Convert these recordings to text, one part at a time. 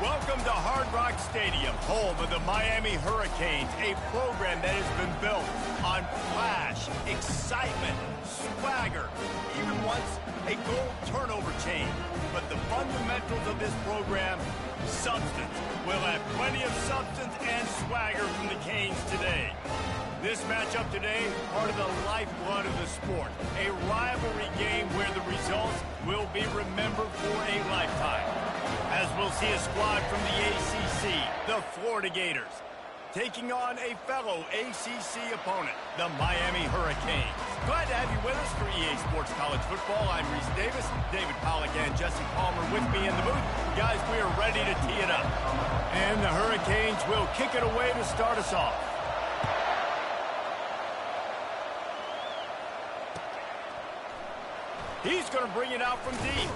Welcome to Hard Rock Stadium, home of the Miami Hurricanes, a program that has been built on flash, excitement, swagger, even once a goal turnover chain. But the fundamentals of this program, substance. We'll have plenty of substance and swagger from the Canes today. This matchup today, part of the lifeblood of the sport. A rivalry game where the results will be remembered for a lifetime. As we'll see a squad from the ACC, the Florida Gators, taking on a fellow ACC opponent, the Miami Hurricanes. Glad to have you with us for EA Sports College Football. I'm Reese Davis, David Pollack and Jesse Palmer with me in the booth. Guys, we are ready to tee it up. And the Hurricanes will kick it away to start us off. He's going to bring it out from deep.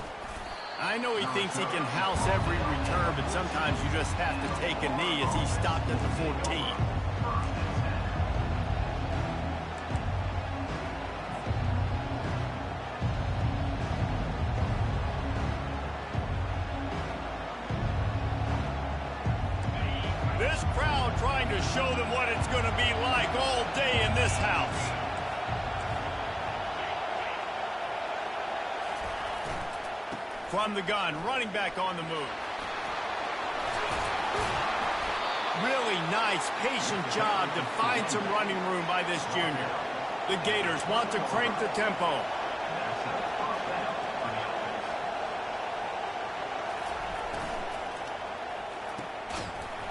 I know he thinks he can house every return, but sometimes you just have to take a knee as he stopped at the 14. This crowd trying to show them what it's going to be like all day in this house. From the gun, running back on the move. Really nice, patient job to find some running room by this junior. The Gators want to crank the tempo.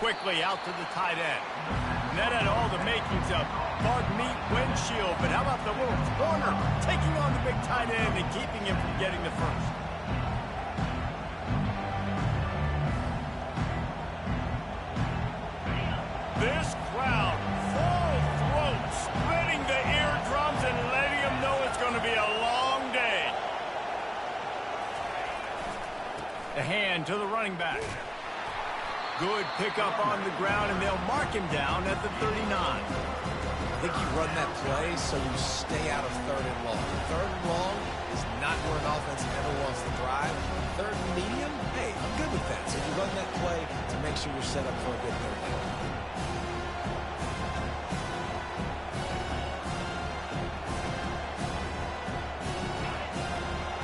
Quickly out to the tight end. That had all the makings of bug meat windshield, but how about the little corner taking on the big tight end and keeping him from getting the first? This crowd, full throat, splitting the eardrums and letting them know it's going to be a long day. The hand to the running back. Good pickup on the ground, and they'll mark him down at the 39. I think you run that play so you stay out of third and long. Third and long is not where an offense ever wants to drive. Third and medium, hey, I'm good with that. So you run that play to make sure you're set up for a good third down.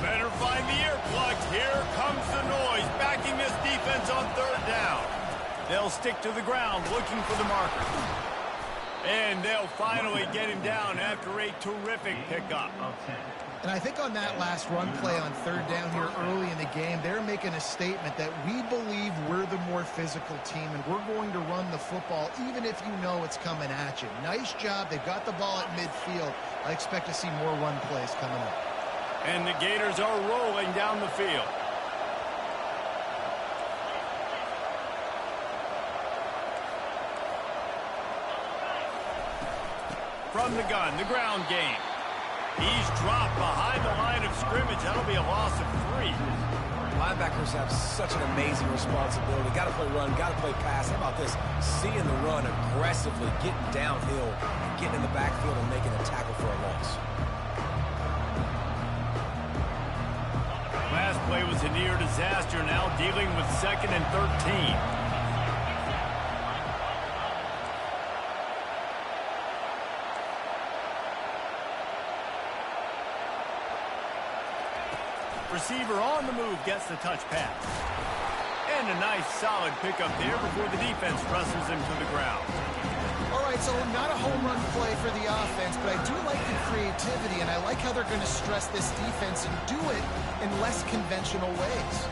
Better find the earplugs. Here comes the noise, backing this defense on third down. They'll stick to the ground, looking for the marker. And they'll finally get him down after a terrific pickup. And I think on that last run play on third down here early in the game, they're making a statement that we believe we're the more physical team and we're going to run the football even if you know it's coming at you. Nice job. They've got the ball at midfield. I expect to see more run plays coming up. And the Gators are rolling down the field. From the gun, the ground game. He's dropped behind the line of scrimmage. That'll be a loss of 3. Linebackers have such an amazing responsibility. Got to play run, got to play pass. How about this? Seeing the run aggressively, getting downhill, and getting in the backfield and making a tackle for a loss. Last play was a near disaster, now dealing with 2nd and 13. Receiver on the move gets the touch pass. And a nice solid pickup there before the defense wrestles him to the ground. All right, so not a home run play for the offense, but I do like the creativity, and I like how they're going to stress this defense and do it in less conventional ways.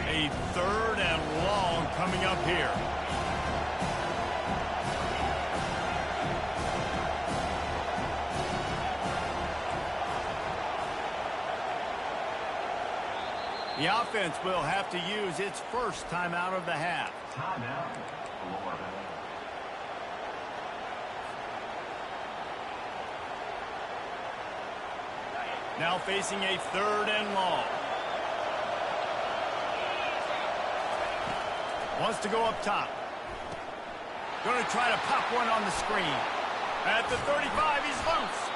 A third and long coming up here. The offense will have to use its first timeout of the half. Timeout. Now facing a third and long. Wants to go up top. Going to try to pop one on the screen. At the 35, he's loose.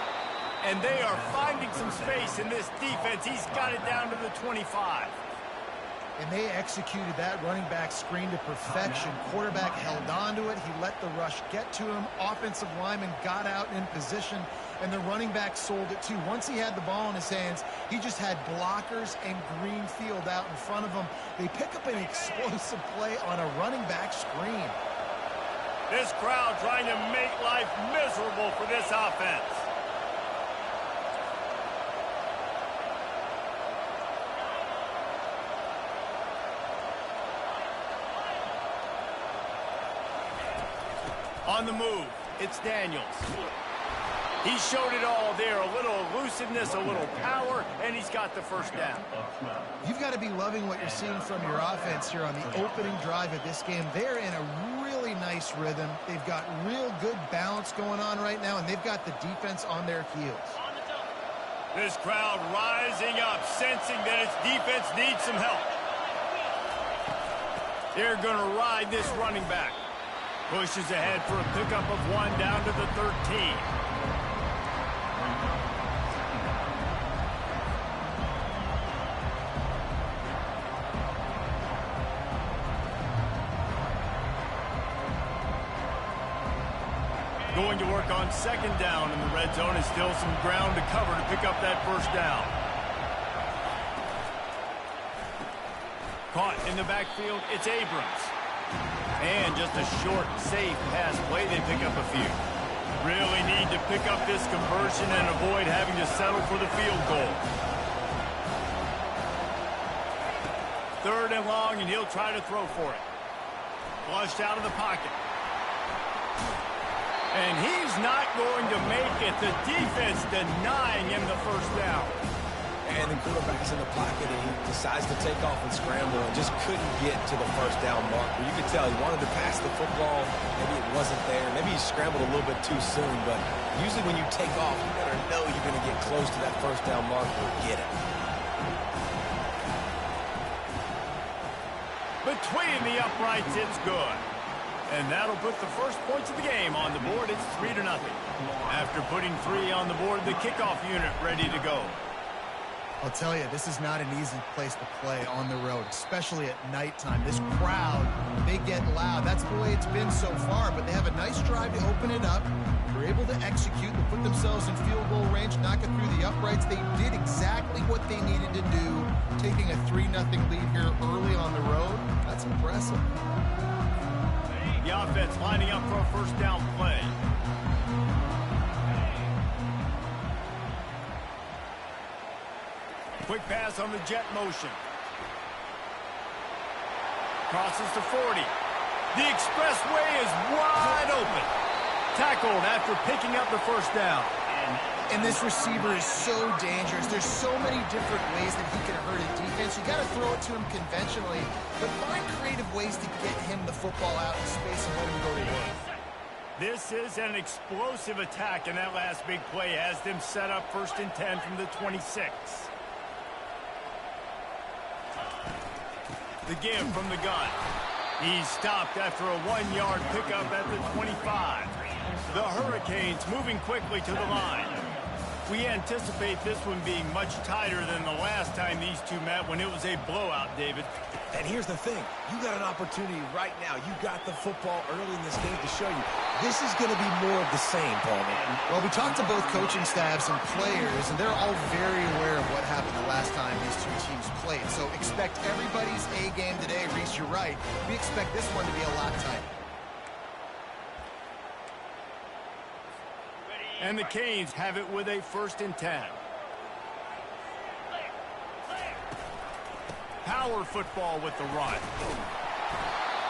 And they are finding some space in this defense. He's got it down to the 25. And they executed that running back screen to perfection. Quarterback held on to it. He let the rush get to him. Offensive lineman got out in position, and the running back sold it too. Once he had the ball in his hands, he just had blockers and green field out in front of him. They pick up an explosive play on a running back screen. This crowd trying to make life miserable for this offense. On the move, it's Daniels. He showed it all there, a little elusiveness, a little power, and he's got the first down. You've got to be loving what you're seeing from your offense here on the opening drive of this game. They're in a really nice rhythm. They've got real good balance going on right now, and they've got the defense on their heels. This crowd rising up, sensing that its defense needs some help. They're going to ride this running back. Pushes ahead for a pickup of 1 down to the 13. Going to work on 2nd down in the red zone, is still some ground to cover to pick up that first down. Caught in the backfield, it's Abrams. And just a short, safe pass play, they pick up a few. Really need to pick up this conversion and avoid having to settle for the field goal. 3rd and long, and he'll try to throw for it. Flushed out of the pocket. And he's not going to make it. The defense denying him the first down. And the quarterback's in the pocket, and he decides to take off and scramble and just couldn't get to the first down mark. But you could tell he wanted to pass the football. Maybe it wasn't there. Maybe he scrambled a little bit too soon. But usually when you take off, you better know you're going to get close to that first down mark or get it. Between the uprights, it's good. And that'll put the first points of the game on the board. It's 3-0. After putting 3 on the board, the kickoff unit ready to go. I'll tell you, this is not an easy place to play on the road, especially at nighttime. This crowd, they get loud. That's the way it's been so far, but they have a nice drive to open it up. They're able to execute and put themselves in field goal range, knock it through the uprights. They did exactly what they needed to do, taking a 3-0 lead here early on the road. That's impressive. The offense lining up for a first down play. Quick pass on the jet motion. Crosses to 40. The expressway is wide open. Tackled after picking up the first down. And this receiver is so dangerous. There's so many different ways that he can hurt a defense. You got to throw it to him conventionally, but find creative ways to get him the football out in space and let him go to work. This is an explosive attack, and that last big play has them set up 1st and 10 from the 26. The give from the gun. He's stopped after a 1-yard pickup at the 25. The Hurricanes moving quickly to the line. We anticipate this one being much tighter than the last time these two met when it was a blowout, David. And here's the thing. You got an opportunity right now. You got the football early in this game to show you. This is going to be more of the same, Palmer. Well, we talked to both coaching staffs and players, and they're all very aware of what happened the last time these two teams played. So expect everybody's A game today. Reese, you're right. We expect this one to be a lot tighter. And the Canes have it with a 1st and 10. Power football with the run.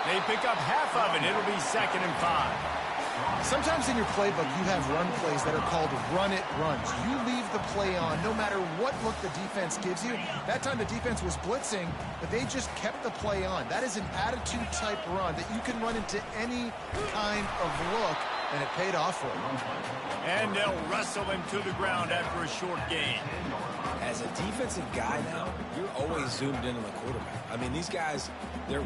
They pick up half of it. It'll be 2nd and 5. Sometimes in your playbook, you have run plays that are called run-it runs. You leave the play on no matter what look the defense gives you. That time the defense was blitzing, but they just kept the play on. That is an attitude-type run that you can run into any kind of look, and it paid off for them. And they'll wrestle him to the ground after a short gain. As as a defensive guy now, you're always zoomed in on the quarterback. I mean, these guys,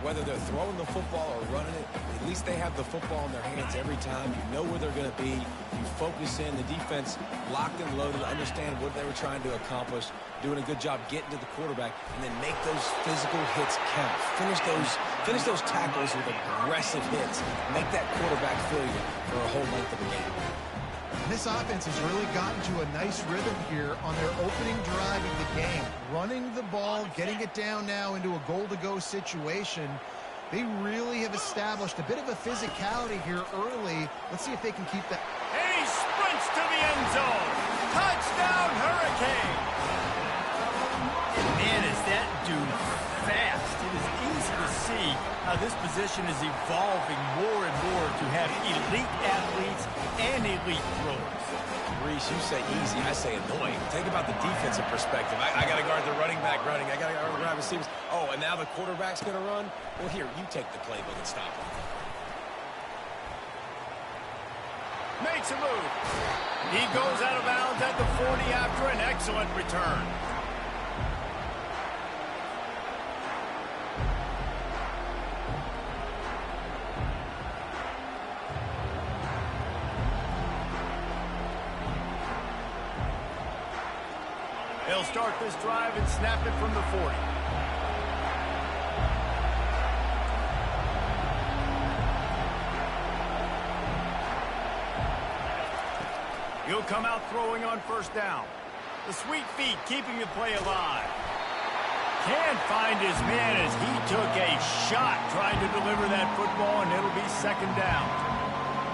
whether they're throwing the football or running it, at least they have the football in their hands every time. You know where they're going to be. You focus in. The defense locked and loaded, understand what they were trying to accomplish, doing a good job getting to the quarterback, and then make those physical hits count. Finish those tackles with aggressive hits. Make that quarterback feel you for a whole length of the game. This offense has really gotten to a nice rhythm here on their opening drive of the game. Running the ball, getting it down now into a goal-to-go situation. They really have established a bit of a physicality here early. Let's see if they can keep that. And he sprints to the end zone. Touchdown, Hurricane. And man, is that dude fast. It is easy to see how this position is evolving more and more to have elite athletes and elite throwers. Reese, you say easy, I say annoying. Think about the defensive perspective. I got to guard the running back running. I got to guard the wide receivers. Oh, and now the quarterback's going to run? Well, here, you take the playbook and stop him. Makes a move. He goes out of bounds at the 40 after an excellent return. They'll start this drive and snap it from the 40. He'll come out throwing on first down. The sweet feet keeping the play alive. Can't find his man as he took a shot trying to deliver that football, and it'll be second down.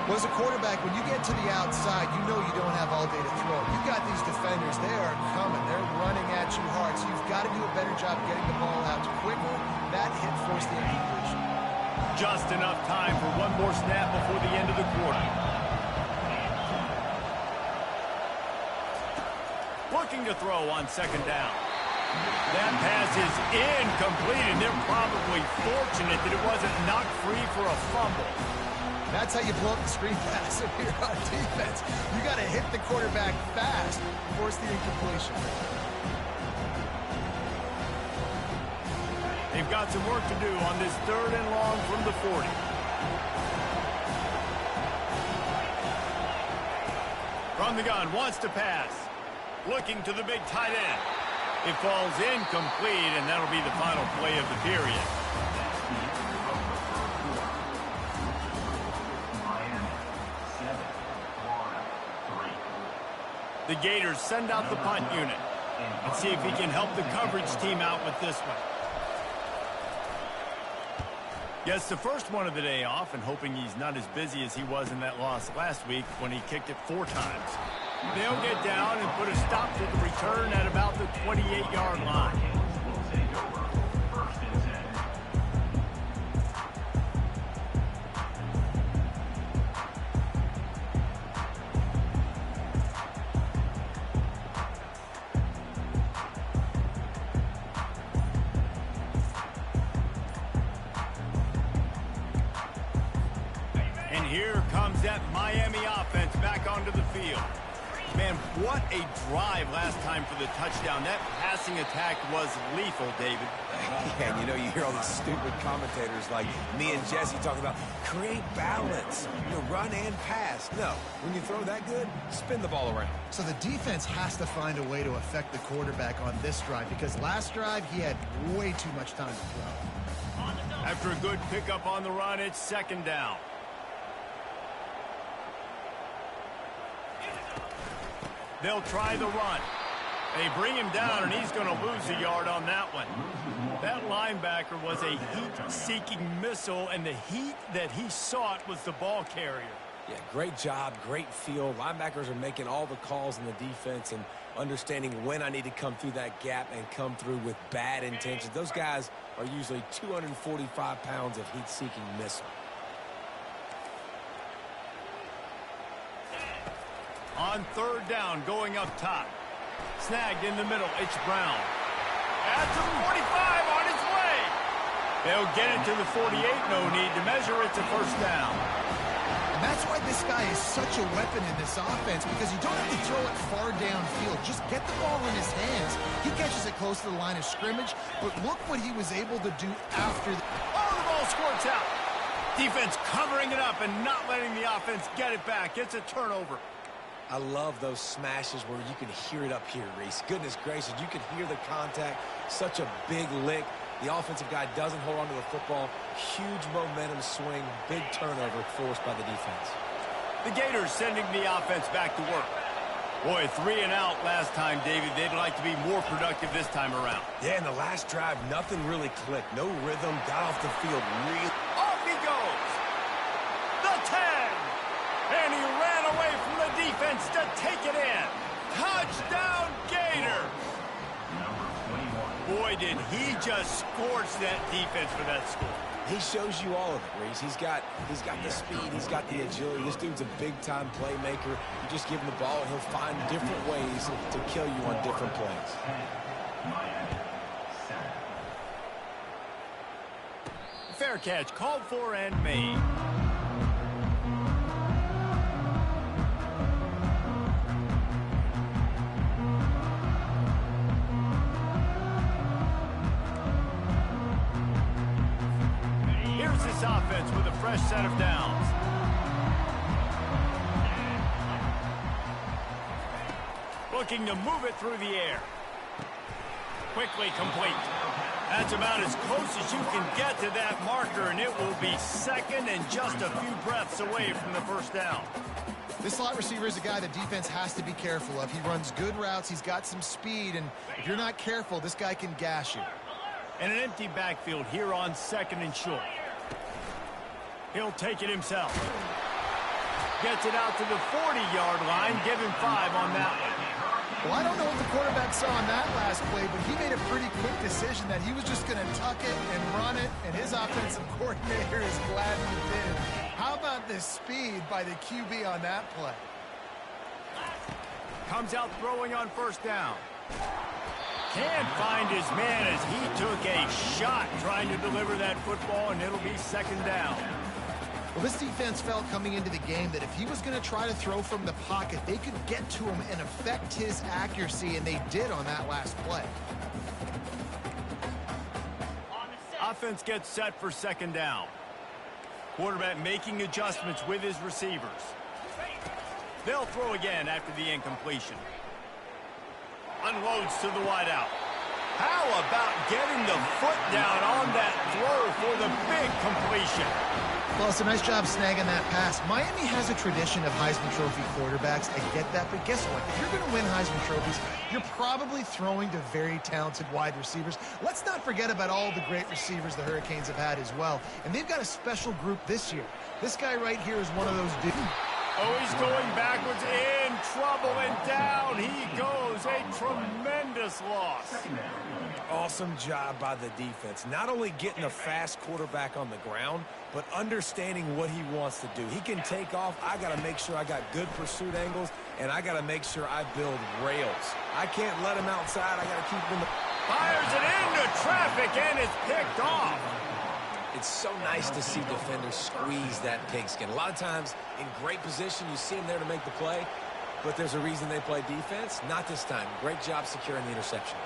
Well, as a quarterback, when you get to the outside, you know you don't have all day to throw. You've got these defenders. They are coming. They're running at you hard. So you've got to do a better job getting the ball out quicker. That hit forced the incompletion. Just enough time for one more snap before the end of the quarter. Looking to throw on second down. That pass is incomplete, and they're probably fortunate that it wasn't knocked free for a fumble. That's how you blow up the screen pass if you're on defense. You got to hit the quarterback fast, force the incompletion. They've got some work to do on this third and long from the 40. From the gun, wants to pass. Looking to the big tight end. It falls incomplete, and that'll be the final play of the period. The Gators send out the punt unit. Let's see if he can help the coverage team out with this one. Gets the first one of the day off and hoping he's not as busy as he was in that loss last week when he kicked it 4 times. They'll get down and put a stop to the return at about the 28-yard line. And here comes that Miami offense back onto the field. Man, what a drive last time for the touchdown. That passing attack was lethal, David. Yeah, and you know, you hear all these stupid commentators like me and Jesse talking about create balance, run and pass. No, when you throw that good, spin the ball around. So the defense has to find a way to affect the quarterback on this drive because last drive he had way too much time to throw. After a good pickup on the run, it's second down. They'll try the run. They bring him down, and he's going to lose a yard on that one. That linebacker was a heat-seeking missile, and the heat that he sought was the ball carrier. Yeah, great job, great feel. Linebackers are making all the calls in the defense and understanding when I need to come through that gap and come through with bad intentions. Those guys are usually 245 pounds of heat-seeking missile. On third down, going up top. Snagged in the middle, it's Brown. At the 45, on its way. They'll get it to the 48, no need to measure it to first down. And that's why this guy is such a weapon in this offense, because you don't have to throw it far downfield. Just get the ball in his hands. He catches it close to the line of scrimmage, but look what he was able to do after. Oh, the ball squirts out. Defense covering it up and not letting the offense get it back. It's a turnover. I love those smashes where you can hear it up here, Reese. Goodness gracious, you can hear the contact. Such a big lick. The offensive guy doesn't hold on to the football. Huge momentum swing. Big turnover forced by the defense. The Gators sending the offense back to work. Boy, 3 and out last time, David. They'd like to be more productive this time around. Yeah, in the last drive, nothing really clicked. No rhythm. Got off the field really. Off he goes. The 10. And he ran away from the defense to take it in. Touchdown, Gators. Boy, did he just scorch that defense for that score. He shows you all of it, Reese. He's got the speed. He's got the agility. This dude's a big-time playmaker. You just give him the ball, and he'll find different ways to kill you on different plays. Fair catch called for and made. This offense with a fresh set of downs. Looking to move it through the air. Quickly complete. That's about as close as you can get to that marker, and it will be second and just a few breaths away from the first down. This slot receiver is a guy the defense has to be careful of. He runs good routes. He's got some speed, and if you're not careful, this guy can gash you. And an empty backfield here on second and short. He'll take it himself. Gets it out to the 40-yard line. Give him 5 on that one. Well, I don't know what the quarterback saw on that last play, but he made a pretty quick decision that he was just going to tuck it and run it, and his offensive coordinator is glad he did. How about the speed by the QB on that play? Comes out throwing on first down. Can't find his man as he took a shot trying to deliver that football, and it'll be second down. Well, this defense felt coming into the game that if he was going to try to throw from the pocket, they could get to him and affect his accuracy, and they did on that last play. Offense gets set for second down. Quarterback making adjustments with his receivers. They'll throw again after the incompletion. Unloads to the wideout. How about getting the foot down on that throw for the big completion? Well, it's a nice job snagging that pass. Miami has a tradition of Heisman Trophy quarterbacks. I get that, but guess what? If you're going to win Heisman Trophies, you're probably throwing to very talented wide receivers. Let's not forget about all the great receivers the Hurricanes have had as well. And they've got a special group this year. This guy right here is one of those dudes. Oh, he's going backwards, in trouble, and down he goes. A tremendous loss. Awesome job by the defense. Not only getting a fast quarterback on the ground, but understanding what he wants to do. He can take off. I got to make sure I got good pursuit angles, and I got to make sure I build rails. I can't let him outside. I got to keep him in the... Fires it into traffic, and it's picked off. It's so nice to see defenders squeeze that pigskin. A lot of times, in great position, you see them there to make the play, but there's a reason they play defense. Not this time. Great job securing the interception.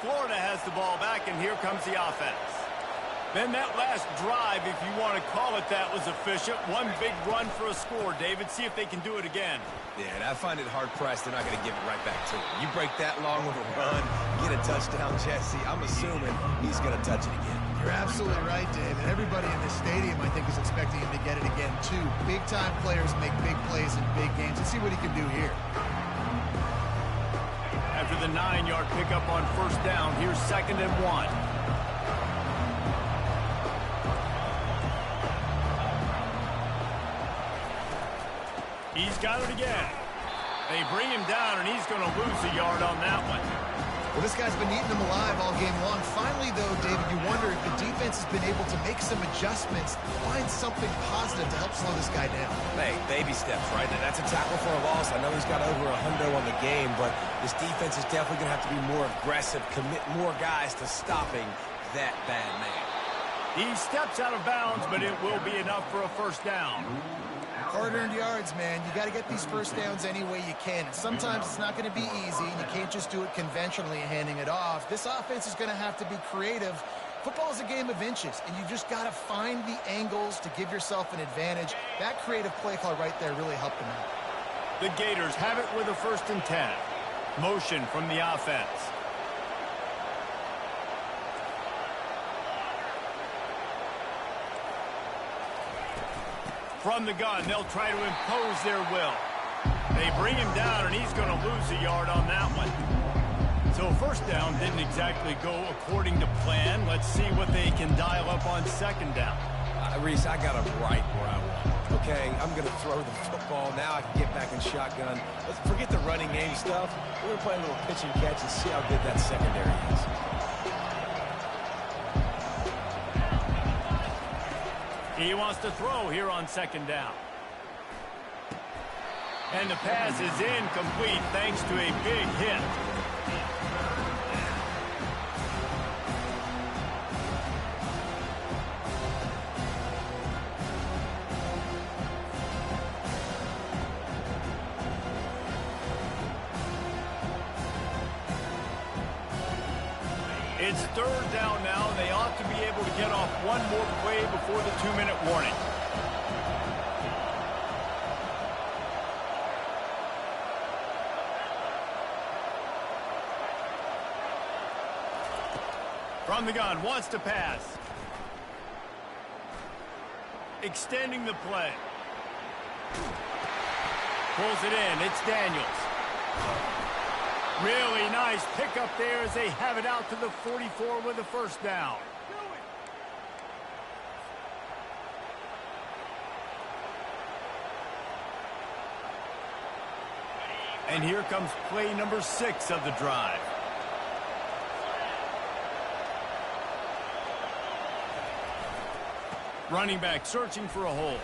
Florida has the ball back, and here comes the offense. Then that last drive, if you want to call it that, was efficient. One big run for a score, David. See if they can do it again. Yeah, and I find it hard-pressed they're not going to give it right back to him. You break that long of a run, get a touchdown, Jesse, I'm assuming he's going to touch it again. You're absolutely right, Dave. And everybody in this stadium, I think, is expecting him to get it again, too. Big-time players make big plays in big games. Let's see what he can do here. After the 9-yard pickup on first down, here's 2nd and 1. He's got it again. They bring him down, and he's going to lose a yard on that one. Well, this guy's been eating them alive all game long. Finally, though, David, you wonder if the defense has been able to make some adjustments, find something positive to help slow this guy down. Hey, baby steps, right? And that's a tackle for a loss. I know he's got over $100 on the game, but this defense is definitely going to have to be more aggressive, commit more guys to stopping that bad man. He steps out of bounds, but it will be enough for a first down. Hard-earned yards, man. You got to get these first downs any way you can. And sometimes it's not going to be easy, and you can't just do it conventionally handing it off. This offense is going to have to be creative. Football is a game of inches, and you just got to find the angles to give yourself an advantage. That creative play call right there really helped them out. The Gators have it with a 1st and 10. Motion from the offense. From the gun, they'll try to impose their will. They bring him down, and he's going to lose a yard on that one. So 1st down didn't exactly go according to plan. Let's see what they can dial up on 2nd down. Reese, I got him right where I want. Okay, I'm going to throw the football. Now I can get back in shotgun. Let's forget the running game stuff. We're going to play a little pitch and catch and see how good that secondary is. He wants to throw here on 2nd down. And the pass is incomplete thanks to a big hit. It's 3rd down now. They ought to be able to get off one more play before the 2-minute warning. From the gun, wants to pass. Extending the play. Pulls it in. It's Daniels. Really nice pickup there as they have it out to the 44 with a 1st down. And here comes play number 6 of the drive. Running back searching for a hole.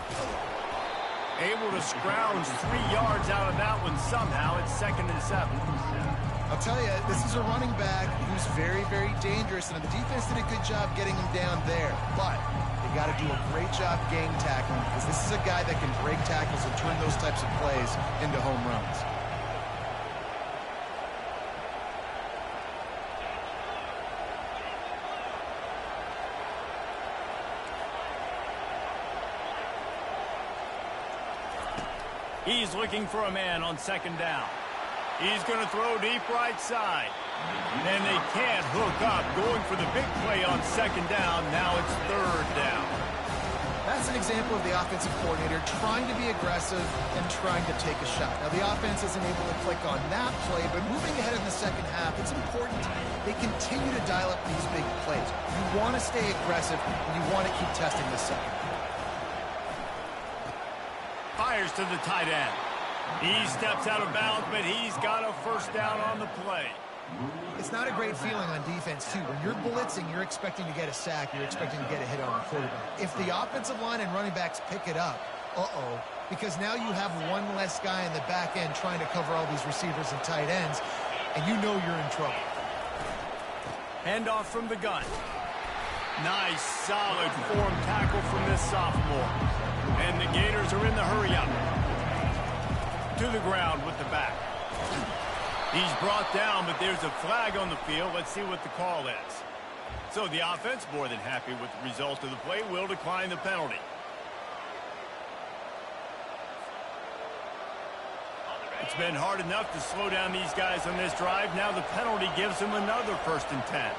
Able to scrounge 3 yards out of that one somehow. It's 2nd and 7. I'll tell you, this is a running back who's very, very dangerous, and the defense did a good job getting him down there. But they got to do a great job gang tackling, because this is a guy that can break tackles and turn those types of plays into home runs. He's looking for a man on 2nd down. He's going to throw deep right side. And they can't hook up. Going for the big play on 2nd down. Now it's 3rd down. That's an example of the offensive coordinator trying to be aggressive and trying to take a shot. Now, the offense isn't able to click on that play, but moving ahead in the 2nd half, it's important they continue to dial up these big plays. You want to stay aggressive, and you want to keep testing the second. Fires to the tight end. He steps out of bounds, but he's got a 1st down on the play. It's not a great feeling on defense, too. When you're blitzing, you're expecting to get a sack. You're expecting to get a hit on the quarterback. If the offensive line and running backs pick it up, because now you have one less guy in the back end trying to cover all these receivers and tight ends, and you know you're in trouble. Handoff from the gun. Nice, solid form tackle from this sophomore. And the Gators are in the hurry-up. To the ground with the back. He's brought down, but there's a flag on the field. Let's see what the call is. So the offense, more than happy with the result of the play, will decline the penalty. It's been hard enough to slow down these guys on this drive. Now the penalty gives them another 1st and 10.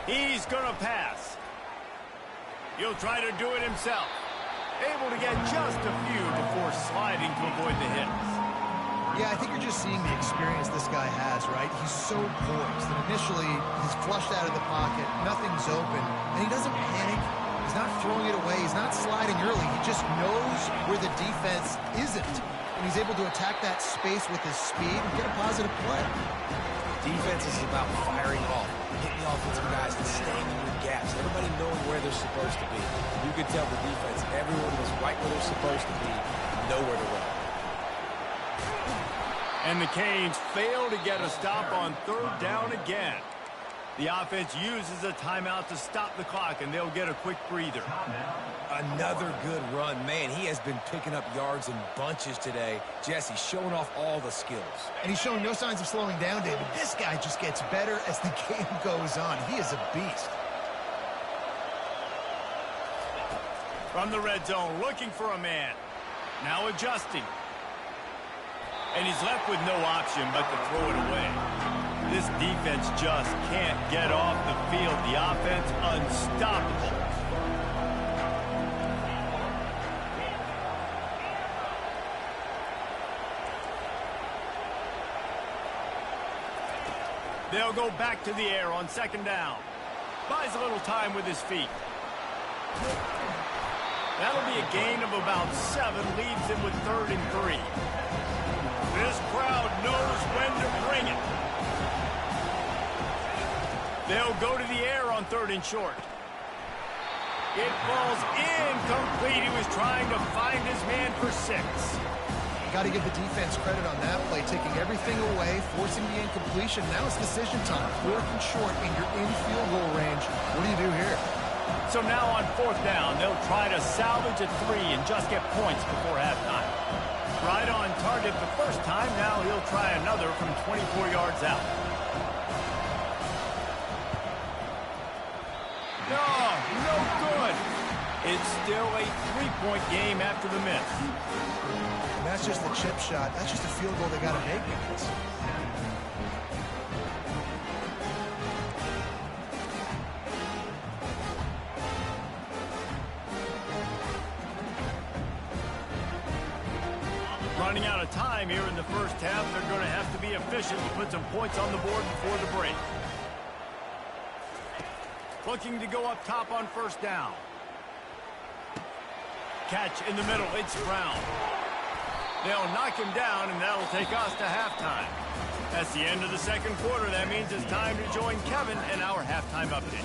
He's going to pass. He'll try to do it himself. Able to get just a few before sliding to avoid the hits. Yeah, I think you're just seeing the experience this guy has, right? He's so poised. And initially, he's flushed out of the pocket. Nothing's open. And he doesn't panic. He's not throwing it away. He's not sliding early. He just knows where the defense isn't. And he's able to attack that space with his speed and get a positive play. Defense is about firing off, getting the offensive guys to staying in your gaps, everybody knowing where they're supposed to be. You could tell the defense, everyone was right where they're supposed to be, nowhere to run. And the Canes fail to get a stop on 3rd down again. The offense uses a timeout to stop the clock, and they'll get a quick breather. Another good run. Man, he has been picking up yards in bunches today. Jesse showing off all the skills. And he's showing no signs of slowing down, David. This guy just gets better as the game goes on. He is a beast. From the red zone, looking for a man. Now adjusting. And he's left with no option but to throw it away. This defense just can't get off the field. The offense unstoppable. They'll go back to the air on second down. Buys a little time with his feet. That'll be a gain of about 7, leaves him with 3rd and 3. This crowd knows when to bring it. They'll go to the air on 3rd and short. It falls incomplete. He was trying to find his man for 6. Got to give the defense credit on that play, taking everything away, forcing the incompletion. Now it's decision time. 4th and short, and you're in field goal range. What do you do here? So now on 4th down, they'll try to salvage a 3 and just get points before halftime. Right on target the first time. Now he'll try another from 24 yards out. No good. It's still a 3-point game after the miss. And that's just the chip shot. That's just a field goal they got to make with this. Running out of time here in the first half. They're going to have to be efficient to put some points on the board before the break. Looking to go up top on 1st down. Catch in the middle. It's Brown. They'll knock him down, and that'll take us to halftime. That's the end of the 2nd quarter. That means it's time to join Kevin in our halftime update.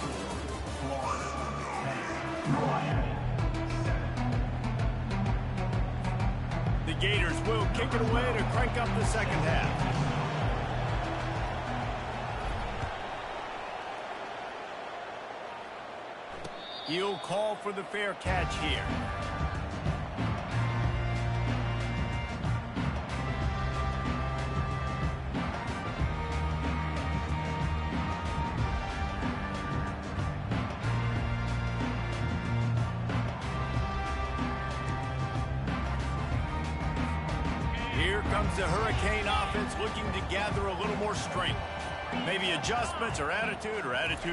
The Gators will kick it away to crank up the 2nd half. He'll call for the fair catch here. Here comes the Hurricane offense looking to gather a little more strength. Maybe adjustments or attitude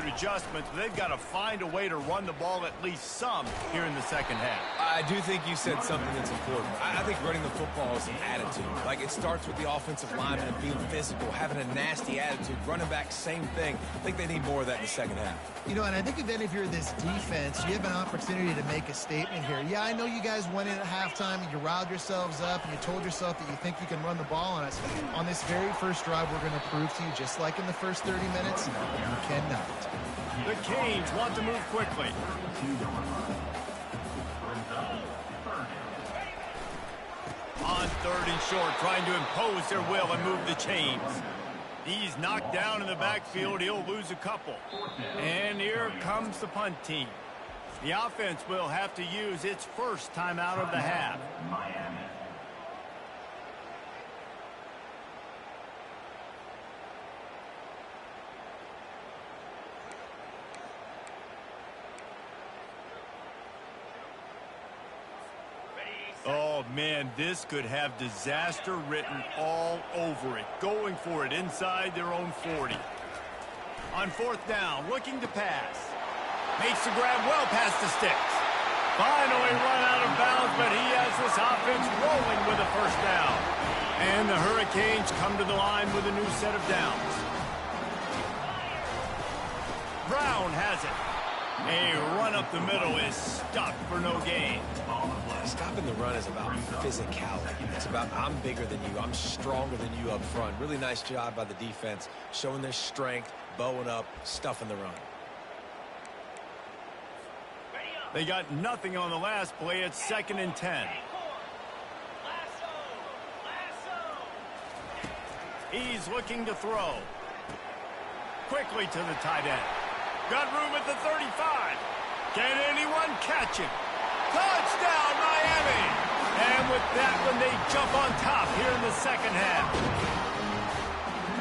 adjustments. But they've got to find a way to run the ball at least some here in the 2nd half. I do think you said something that's important. I think running the football is an attitude. Like, it starts with the offensive lineman and being physical, having a nasty attitude. Running back, same thing. I think they need more of that in the 2nd half. You know, and I think then if you're this defense, you have an opportunity to make a statement here. Yeah, I know you guys went in at halftime and you riled yourselves up and you told yourself that you think you can run the ball on us. On this very first drive, we're going to prove to you, just like in the first 30 minutes, you cannot. The Canes want to move quickly. On 3rd and short, trying to impose their will and move the chains. He's knocked down in the backfield. He'll lose a couple. And here comes the punt team. The offense will have to use its first timeout of the half. Oh, man, this could have disaster written all over it. Going for it inside their own 40. On 4th down, looking to pass. Makes the grab well past the sticks. Finally run out of bounds, but he has this offense rolling with a 1st down. And the Hurricanes come to the line with a new set of downs. Brown has it. A run up the middle is stuck for no gain. Stopping the run is about physicality. It's about I'm bigger than you. I'm stronger than you up front. Really nice job by the defense, showing their strength, bowing up, stuffing the run. They got nothing on the last play. It's 2nd and 10. He's looking to throw. quickly to the tight end. Got room at the 35. Can anyone catch him? Touchdown, Miami! And with that one, they jump on top here in the second half.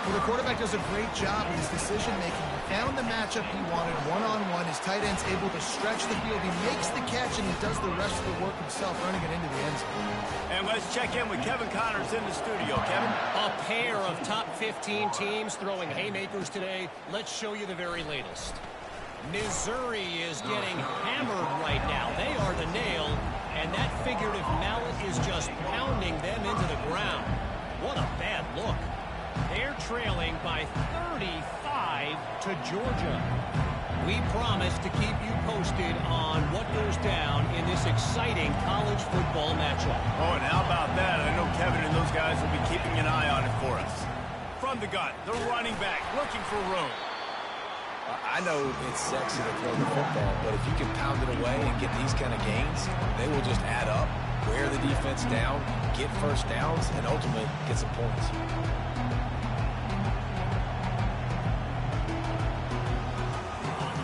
Well, the quarterback does a great job with his decision-making. He found the matchup he wanted one-on-one. His tight end's able to stretch the field. He makes the catch, and he does the rest of the work himself, running it into the end zone. And let's check in with Kevin Connors in the studio. Kevin? A pair of top 15 teams throwing haymakers today. Let's show you the very latest. Missouri is getting hammered right now. They are the nail, and that figurative mallet is just pounding them into the ground. What a bad look. They're trailing by 35 to Georgia. We promise to keep you posted on what goes down in this exciting college football matchup. Oh, and how about that? I know Kevin and those guys will be keeping an eye on it for us. From the gun, the running back looking for room. I know it's sexy to throw the football, but if you can pound it away and get these kind of gains, they will just add up, wear the defense down, get first downs, and ultimately get some points.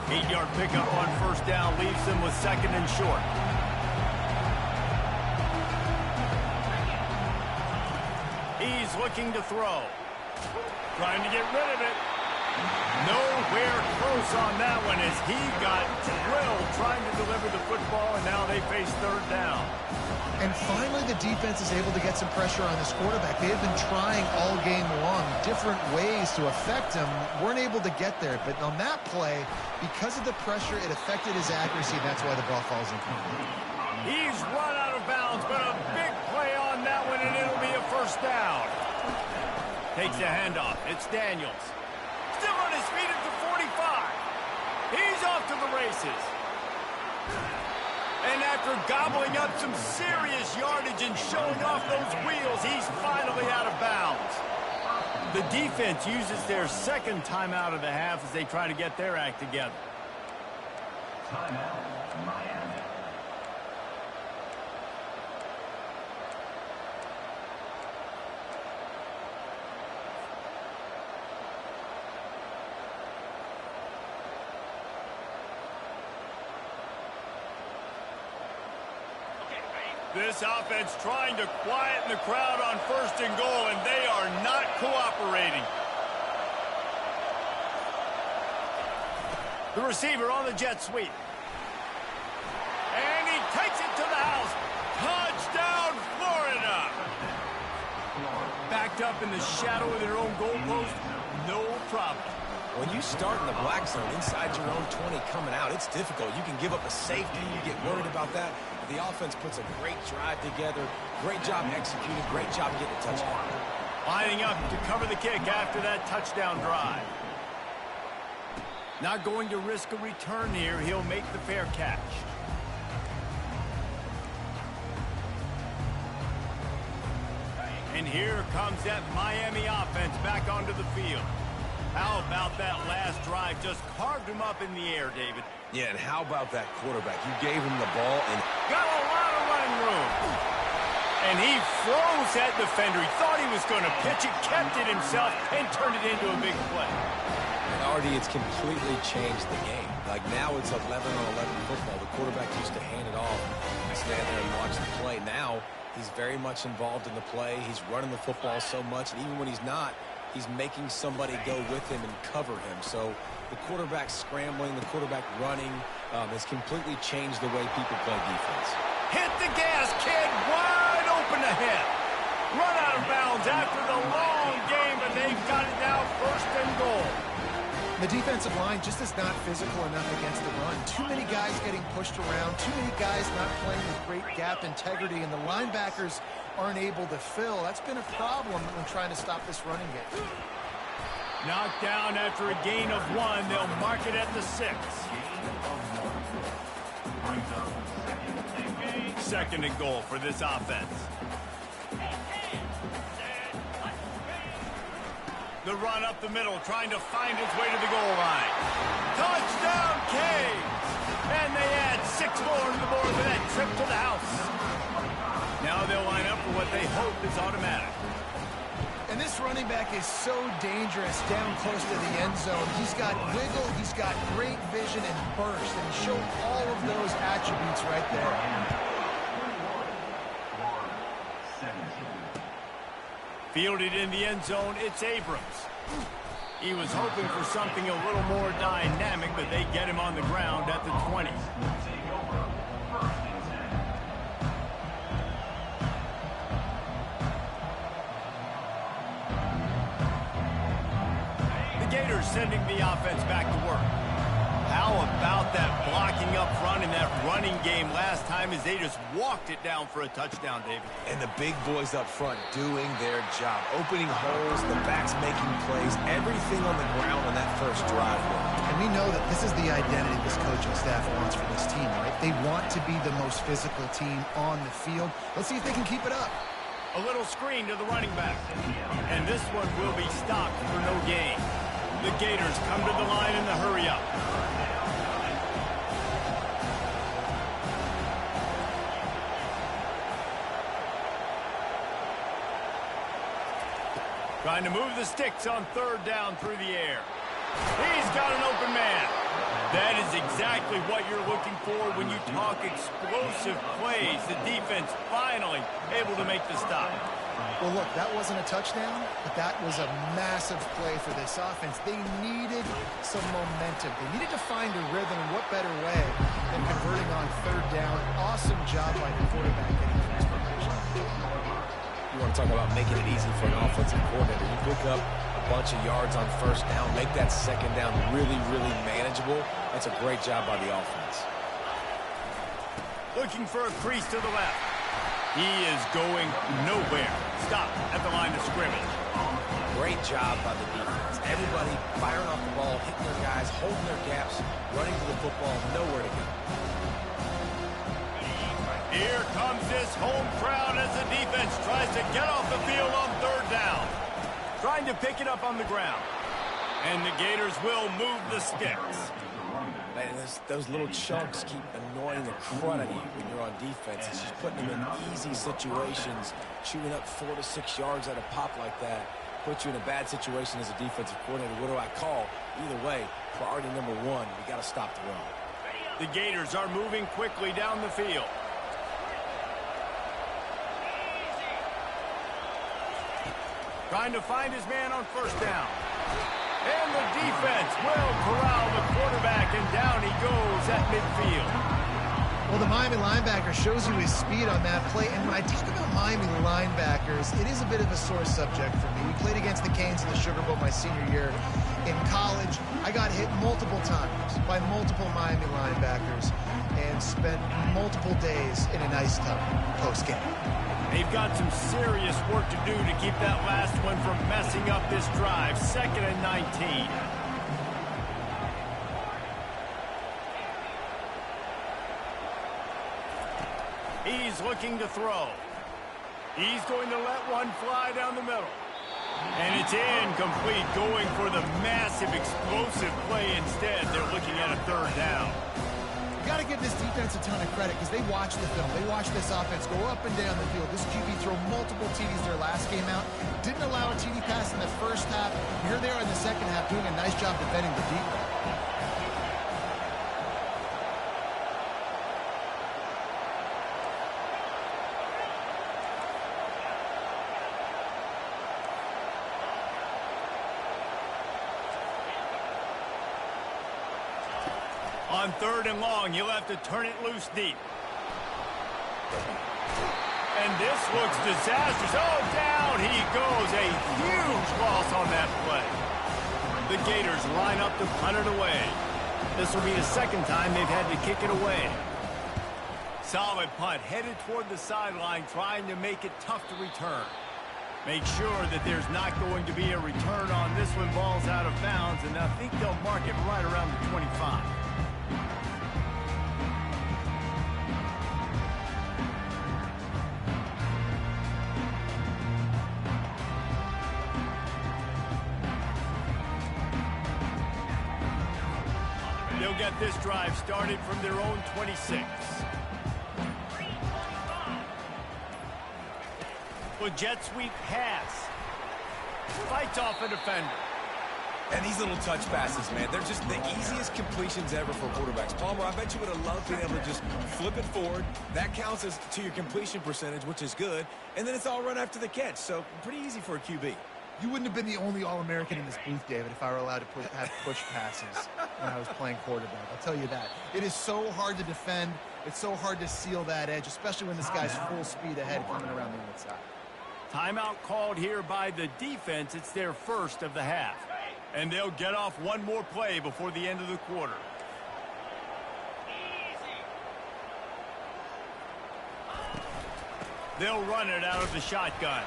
8-yard pickup on first down leaves them with second and short. He's looking to throw. Trying to get rid of it. Nowhere close on that one as he got drilled trying to deliver the football, and now they face third down. And finally, the defense is able to get some pressure on this quarterback. They have been trying all game long different ways to affect him. Weren't able to get there. But on that play, because of the pressure, it affected his accuracy. That's why the ball falls incomplete. He's run out of bounds, but a big play on that one, and it'll be a first down. Takes a handoff. It's Daniels. Still on his feet at the 45. He's off to the races. And after gobbling up some serious yardage and showing off those wheels, he's finally out of bounds. The defense uses their second timeout of the half as they try to get their act together. Timeout, Miami. This offense trying to quieten the crowd on first and goal, and they are not cooperating. The receiver on the jet sweep. And he takes it to the house. Touchdown, Florida! Backed up in the shadow of their own goalpost, no problem. When you start in the black zone inside your own 20 coming out, it's difficult. You can give up a safety. You get worried about that. The offense puts a great drive together. Great job executing. Great job getting a touchdown. Lining up to cover the kick after that touchdown drive. Not going to risk a return here. He'll make the fair catch. And here comes that Miami offense back onto the field. How about that last drive? Just carved him up in the air, David. Yeah, and how about that quarterback? You gave him the ball and got a lot of running room. And he froze that defender. He thought he was going to pitch it, kept it himself, and turned it into a big play. And Artie, it's completely changed the game. Like now it's 11-on-11 football. The quarterback used to hand it off and stand there and watch the play. Now he's very much involved in the play. He's running the football so much, and even when he's not, he's making somebody go with him and cover him. So the quarterback scrambling, the quarterback running has completely changed the way people play defense. Hit the gas, kid. Wide open ahead. Run out of bounds after the long game, but they've got it now first and goal. The defensive line just is not physical enough against the run. Too many guys getting pushed around. Too many guys not playing with great gap integrity, and the linebackers aren't able to fill. That's been a problem when trying to stop this running game. Knocked down after a gain of 1. They'll mark it at the 6. Second and goal for this offense. The run up the middle, trying to find its way to the goal line. Touchdown, Canes! And they add 6 more to the board with that trip to the house. Now they'll line up for what they hope is automatic. And this running back is so dangerous down close to the end zone. He's got wiggle, he's got great vision and burst, and he showed all of those attributes right there. Fielded in the end zone, it's Abrams. He was hoping for something a little more dynamic, but they get him on the ground at the 20. The Gators sending the offense back to work. How about that blocking up front in that running game last time as they just walked it down for a touchdown, David? And the big boys up front doing their job. Opening holes, the backs making plays, everything on the ground on that first drive. And we know that this is the identity this coaching staff wants for this team, right? They want to be the most physical team on the field. Let's see if they can keep it up. A little screen to the running back. And this one will be stopped for no gain. The Gators come to the line in the hurry-up. Trying to move the sticks on third down through the air. He's got an open man. That is exactly what you're looking for when you talk explosive plays. The defense finally able to make the stop. Well, look, that wasn't a touchdown, but that was a massive play for this offense. They needed some momentum. They needed to find a rhythm, and what better way than converting on third down. Awesome job by the quarterback getting transportation. You want to talk about making it easy for an offensive coordinator. You pick up a bunch of yards on first down, make that second down really, really manageable. That's a great job by the offense. Looking for a crease to the left. He is going nowhere. Stop at the line of scrimmage. Great job by the defense. Everybody firing off the ball, hitting their guys, holding their gaps, running to the football, nowhere to go. Here comes this home crowd as the defense tries to get off the field on third down. Trying to pick it up on the ground. And the Gators will move the sticks. Man, those little chunks keep annoying the crud out of you when you're on defense. It's just putting them in easy situations. Shooting up 4 to 6 yards at a pop like that puts you in a bad situation as a defensive coordinator. What do I call? Either way, priority number one, we got to stop the run. The Gators are moving quickly down the field. Trying to find his man on first down. And the defense will corral the quarterback, and down he goes at midfield. Well, the Miami linebacker shows you his speed on that play. And when I talk about Miami linebackers, it is a bit of a sore subject for me. We played against the Canes in the Sugar Bowl my senior year in college. I got hit multiple times by multiple Miami linebackers and spent multiple days in an ice tub post-game. They've got some serious work to do to keep that last one from messing up this drive. 2nd and 19. He's looking to throw. He's going to let one fly down the middle. And it's incomplete, going for the massive explosive play instead. They're looking at a third down. You got to give this defense a ton of credit because they watch the film. They watch this offense go up and down the field. This QB throw multiple TDs their last game out. Didn't allow a TD pass in the first half. Here they are in the second half doing a nice job defending the deep ball. On 3rd and long, you'll have to turn it loose deep. And this looks disastrous. Oh, down he goes. A huge loss on that play. The Gators line up to punt it away. This will be the second time they've had to kick it away. Solid punt, headed toward the sideline, trying to make it tough to return. Make sure that there's not going to be a return on this one. Ball's out of bounds, and I think they'll mark it right around the 25. They'll get this drive started from their own 26. A jet sweep pass. Fights off a defender. And these little touch passes, man, they're just the easiest completions ever for quarterbacks. Palmer, I bet you would have loved being able to just flip it forward. That counts as to your completion percentage, which is good. And then it's all run after the catch. So pretty easy for a QB. You wouldn't have been the only All-American in this booth, David, if I were allowed to have push passes when I was playing quarterback. I'll tell you that. It is so hard to defend. It's so hard to seal that edge, especially when this guy's full speed ahead coming around the inside. Timeout called here by the defense. It's their first of the half. And they'll get off one more play before the end of the quarter. They'll run it out of the shotgun.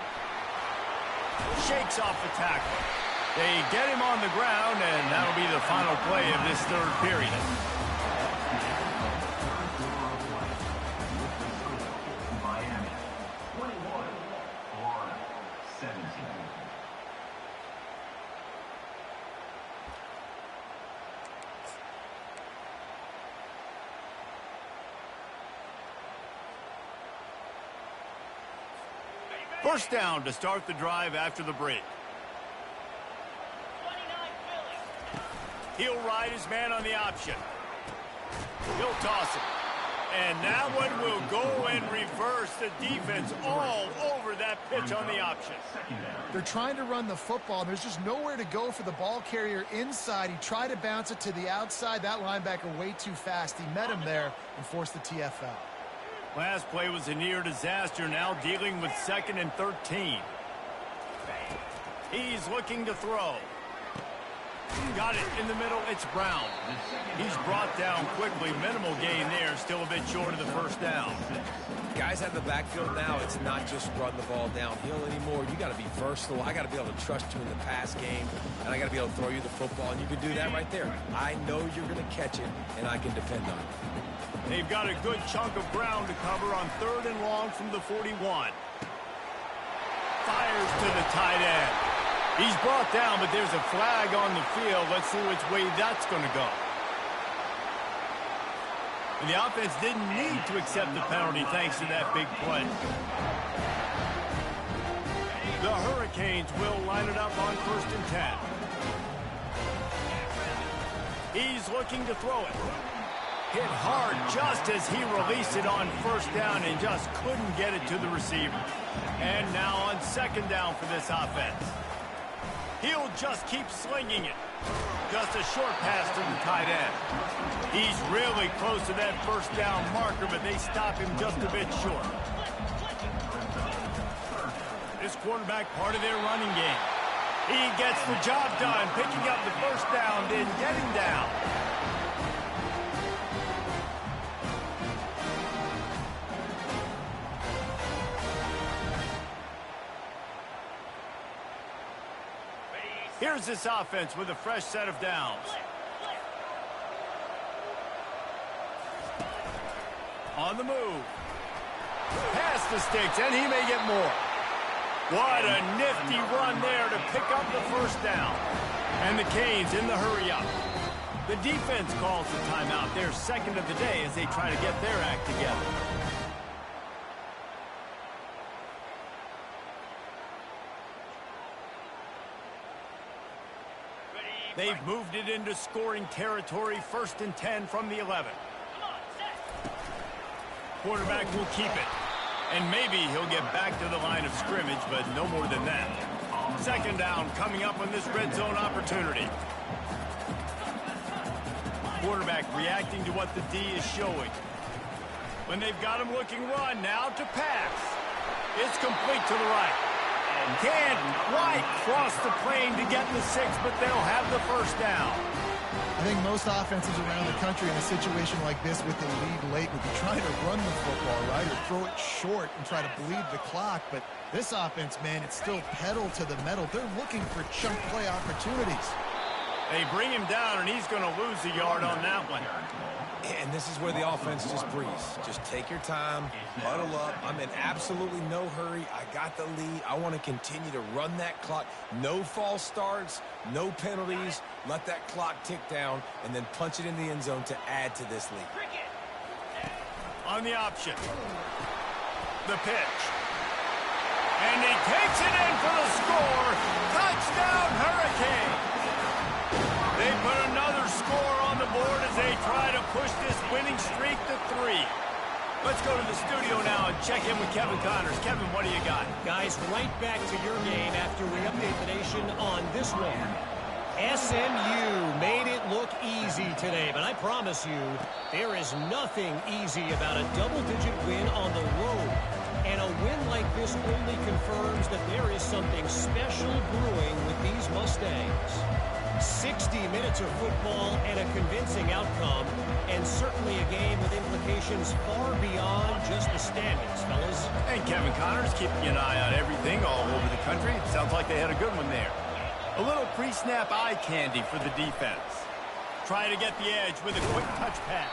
Shakes off the tackle. They get him on the ground, and that'll be the final play of this third period. Miami, 21, Florida, 17. First down to start the drive after the break. He'll ride his man on the option. He'll toss it. And that one will go and reverse the defense all over that pitch on the option. They're trying to run the football, and there's just nowhere to go for the ball carrier inside. He tried to bounce it to the outside. That linebacker way too fast. He met him there and forced the TFL. Last play was a near disaster, now dealing with 2nd and 13. He's looking to throw. Got it in the middle. It's Brown. He's brought down quickly. Minimal gain there. Still a bit short of the first down. Guys have the backfield now. It's not just run the ball downhill anymore. You got to be versatile. I got to be able to trust you in the pass game, and I got to be able to throw you the football, and you can do that right there. I know you're going to catch it, and I can depend on it. They've got a good chunk of ground to cover on 3rd and long from the 41. Fires to the tight end. He's brought down, but there's a flag on the field. Let's see which way that's going to go. And the offense didn't need to accept the penalty thanks to that big play. The Hurricanes will line it up on 1st and 10. He's looking to throw it. Hit hard just as he released it on 1st down and just couldn't get it to the receiver. And now on 2nd down for this offense. He'll just keep slinging it. Just a short pass to the tight end. He's really close to that 1st down marker, but they stop him just a bit short. This quarterback part of their running game. He gets the job done, picking up the 1st down, then getting down. Here's this offense with a fresh set of downs. On the move. Past the sticks, and he may get more. What a nifty run there to pick up the 1st down. And the Canes in the hurry-up. The defense calls the timeout, their 2nd of the day, as they try to get their act together. They've moved it into scoring territory, 1st and 10 from the 11. Quarterback will keep it. And maybe he'll get back to the line of scrimmage, but no more than that. 2nd down coming up on this red zone opportunity. Quarterback reacting to what the D is showing. When they've got him looking run, now to pass. It's complete to the right. Can't quite cross the plane to get the 6, but they'll have the 1st down. I think most offenses around the country in a situation like this with the lead late would be trying to run the football, right, or throw it short and try to bleed the clock. But this offense, man, it's still pedal to the metal. They're looking for chunk play opportunities. They bring him down, and he's going to lose a yard on that one. And this is where the offense just breathes. Just take your time, huddle up. I'm in absolutely no hurry. I got the lead. I want to continue to run that clock. No false starts, no penalties. Let that clock tick down, and then punch it in the end zone to add to this lead. On the option. The pitch. And he takes it in for the score. Touchdown, Hurricane. They put another score on the board as they try to push this winning streak to 3. Let's go to the studio now and check in with Kevin Connors. Kevin, what do you got? Guys, right back to your game after we update the nation on this one. SMU made it look easy today, but I promise you, there is nothing easy about a double-digit win on the road. And a win like this only confirms that there is something special brewing with these Mustangs. 60 minutes of football and a convincing outcome, and certainly a game with implications far beyond just the standings, fellas. And Kevin Connors keeping an eye on everything all over the country. Sounds like they had a good one there. A little pre-snap eye candy for the defense. Try to get the edge with a quick touch pass.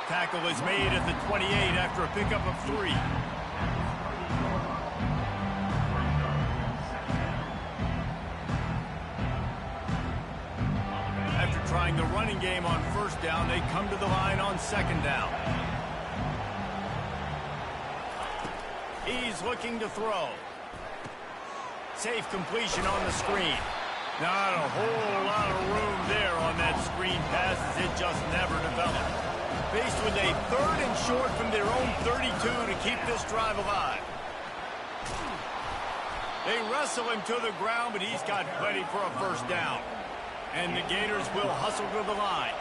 Tackle is made at the 28 after a pickup of 3. After trying the running game on first down, they come to the line on second down. He's looking to throw. Safe completion on the screen. Not a whole lot of room there on that screen pass as it just never developed. Faced with a 3rd and short from their own 32 to keep this drive alive. They wrestle him to the ground, but he's got plenty for a first down. And the Gators will hustle to the line.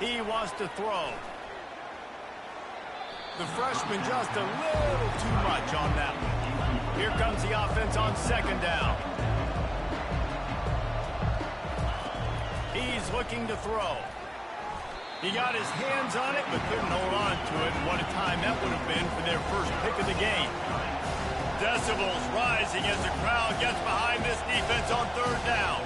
He wants to throw. The freshman just a little too much on that one. Here comes the offense on second down. He's looking to throw. He got his hands on it, but couldn't hold on to it. And what a time that would have been for their first pick of the game. Decibels rising as the crowd gets behind this defense on third down.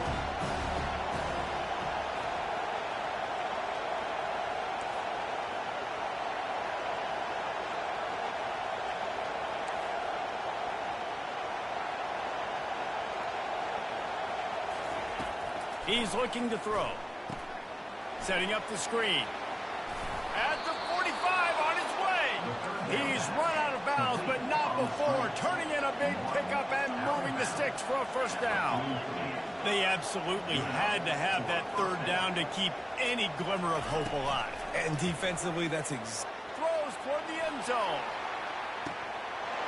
He's looking to throw. Setting up the screen. At the 45 on his way. He's run out of bounds, but not before. Turning in a big pickup and moving the sticks for a first down. They absolutely had to have that third down to keep any glimmer of hope alive. And defensively, that's throws toward the end zone.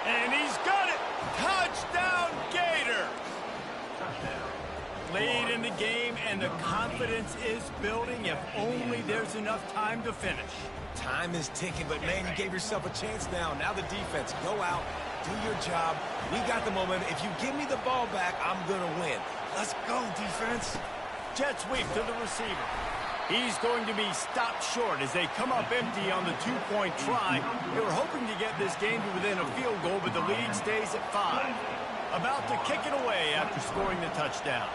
And he's got it. Touchdown, Gator. Late in the game, and the confidence is building if only there's enough time to finish. time is ticking, but man, you gave yourself a chance now. Now the defense, go out, do your job. We got the momentum. If you give me the ball back, I'm going to win. Let's go, defense. Jet sweep to the receiver. He's going to be stopped short as they come up empty on the two-point try. They were hoping to get this game to within a field goal, but the lead stays at 5. About to kick it away after scoring the touchdown.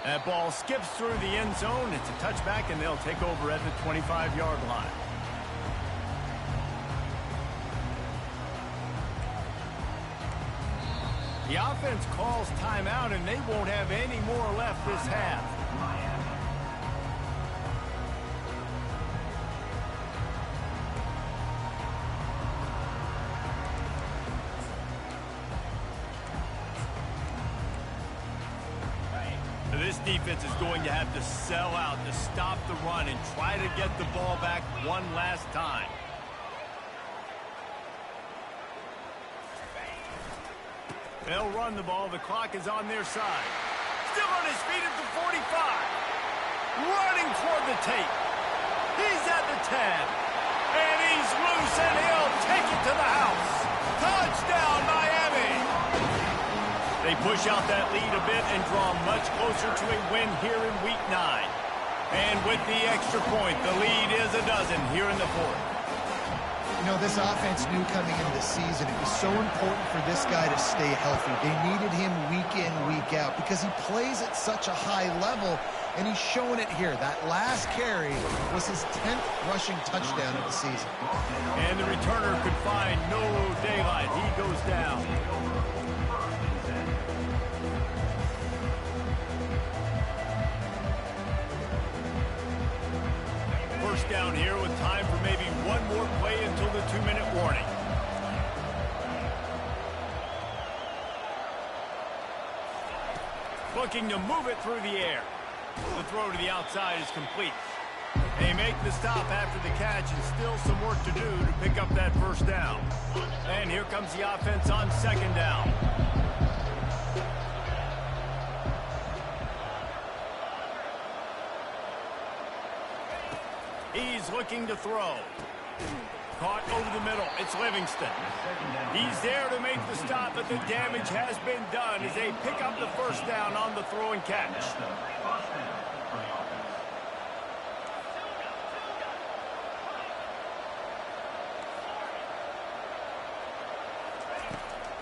That ball skips through the end zone. It's a touchback, and they'll take over at the 25-yard line. The offense calls timeout, and they won't have any more left this half. This defense is going to have to sell out to stop the run and try to get the ball back one last time. They'll run the ball. The clock is on their side. Still on his feet at the 45. Running toward the tape. He's at the 10. And he's loose, and he'll take it to the house. Touchdown, Miami. They push out that lead a bit and draw much closer to a win here in Week 9. And with the extra point, the lead is a dozen here in the fourth. You know, this offense knew coming into the season it was so important for this guy to stay healthy. They needed him week in, week out because he plays at such a high level, and he's showing it here. That last carry was his 10th rushing touchdown of the season. And the returner could find no daylight. He goes down. down here with time for maybe one more play until the 2-minute warning. Looking to move it through the air. The throw to the outside is complete. They make the stop after the catch, and still some work to do to pick up that first down. And here comes the offense on second down. He's looking to throw. Caught over the middle. It's Livingston. He's there to make the stop, but the damage has been done as they pick up the first down on the throw and catch.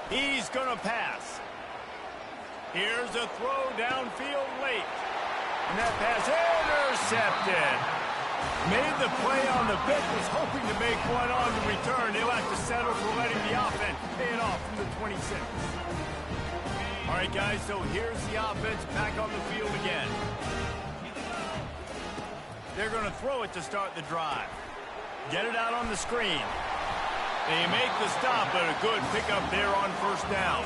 He's going to pass. Here's a throw downfield late. And that pass intercepted. Made the play on the bit, was hoping to make one on the return. He'll have to settle for letting the offense pay it off from the 26. All right, guys, so here's the offense back on the field again. They're going to throw it to start the drive. Get it out on the screen. They make the stop, but a good pickup there on first down.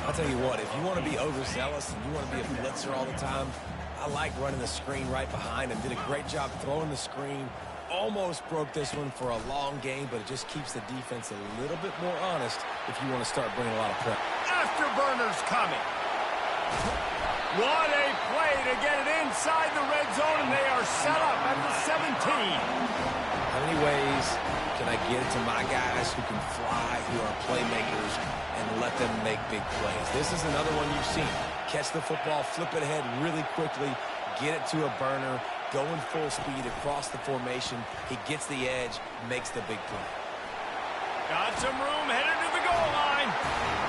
I'll tell you what, if you want to be overzealous and you want to be a blitzer all the time, I like running the screen right behind him. Did a great job throwing the screen. Almost broke this one for a long game, but it just keeps the defense a little bit more honest if you want to start bringing a lot of pressure. Afterburners coming. What a play to get it inside the red zone, and they are set up at the 17. How many ways can I get it to my guys who can fly, who are playmakers, and let them make big plays? This is another one you've seen. Catch the football, flip it ahead really quickly, get it to a burner, going full speed across the formation. He gets the edge, makes the big play. Got some room, headed to the goal line.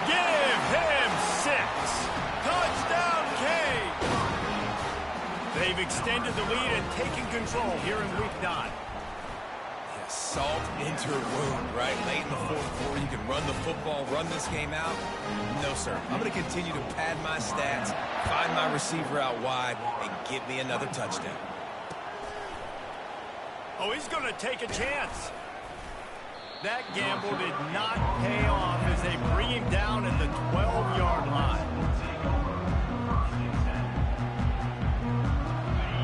Give him 6. Touchdown, Cade. They've extended the lead and taken control here in week 9. Salt into a wound, right? Late in the fourth quarter, you can run the football, run this game out. No, sir. I'm going to continue to pad my stats, find my receiver out wide, and get me another touchdown. Oh, he's going to take a chance. That gamble did not pay off as they bring him down at the 12-yard line.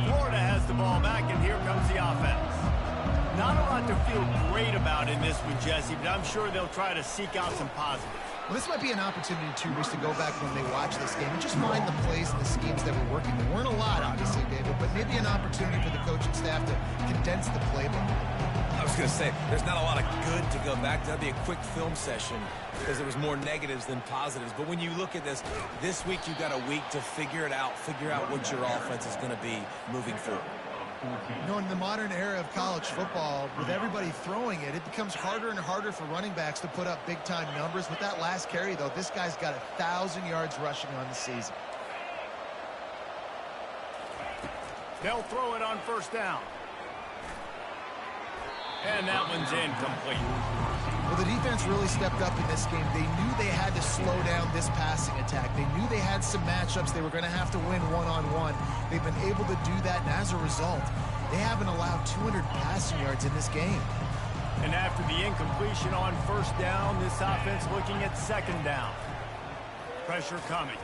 Florida has the ball back, and here comes the offense. Not a lot to feel great about in this one, Jesse, but I'm sure they'll try to seek out some positives. Well, this might be an opportunity, too, Reese, to go back when they watch this game and just find the plays and the schemes that were working. There weren't a lot, obviously, David, but maybe an opportunity for the coaching staff to condense the playbook. I was going to say, there's not a lot of good to go back to. That'd be a quick film session because there was more negatives than positives. But when you look at this week you got a week to figure it out, figure out what your offense is going to be moving forward. You know, in the modern era of college football, with everybody throwing it, it becomes harder and harder for running backs to put up big-time numbers. With that last carry, though, this guy's got 1,000 yards rushing on the season. They'll throw it on first down. And that one's incomplete. Well, the defense really stepped up in this game. They knew they had to slow down this passing attack. They knew they had some matchups they were going to have to win one-on-one. They've been able to do that, and as a result, they haven't allowed 200 passing yards in this game. And after the incompletion on first down, this offense looking at second down. Pressure coming.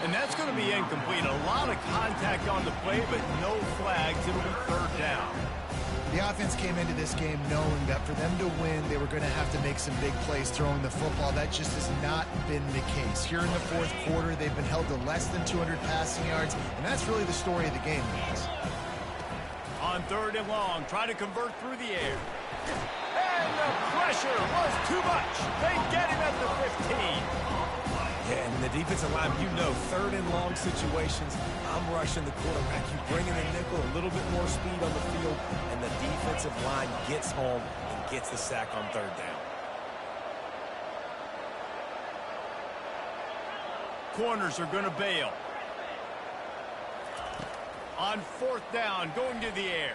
And that's going to be incomplete. A lot of contact on the play, but no flags. It'll be third down. The offense came into this game knowing that for them to win, they were going to have to make some big plays throwing the football. That just has not been the case. Here in the fourth quarter, they've been held to less than 200 passing yards, and that's really the story of the game, guys. On third and long, try to convert through the air. And the pressure was too much. They get him at the 15. Yeah, and the defensive line, you know, third and long situations, I'm rushing the quarterback. You bring in a nickel, a little bit more speed on the field, and the defensive line gets home and gets the sack on third down. Corners are going to bail. On fourth down, going to the air.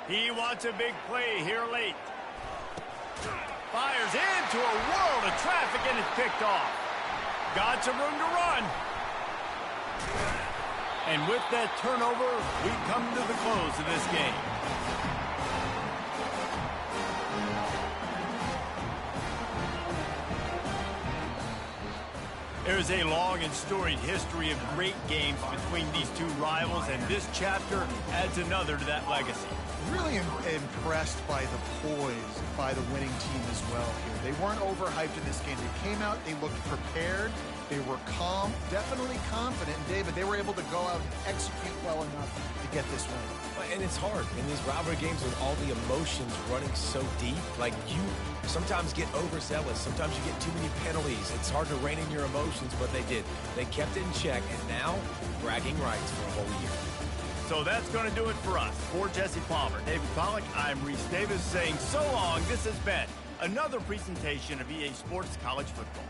He wants a big play here late. Fires into a world of traffic, and it's picked off. Got some room to run. And with that turnover, we come to the close of this game. There's a long and storied history of great games between these two rivals, and this chapter adds another to that legacy. Really impressed by the poise by the winning team as well here. They weren't overhyped in this game. They came out, they looked prepared, they were calm, definitely confident. And David, they were able to go out and execute well enough to get this win. And it's hard in these rivalry games with all the emotions running so deep. Like, you sometimes get overzealous. Sometimes you get too many penalties. It's hard to rein in your emotions, but they did. They kept it in check, and now bragging rights for a whole year. So that's going to do it for us. For Jesse Palmer, David Pollack, I'm Reese Davis saying so long. This has been another presentation of EA Sports College Football.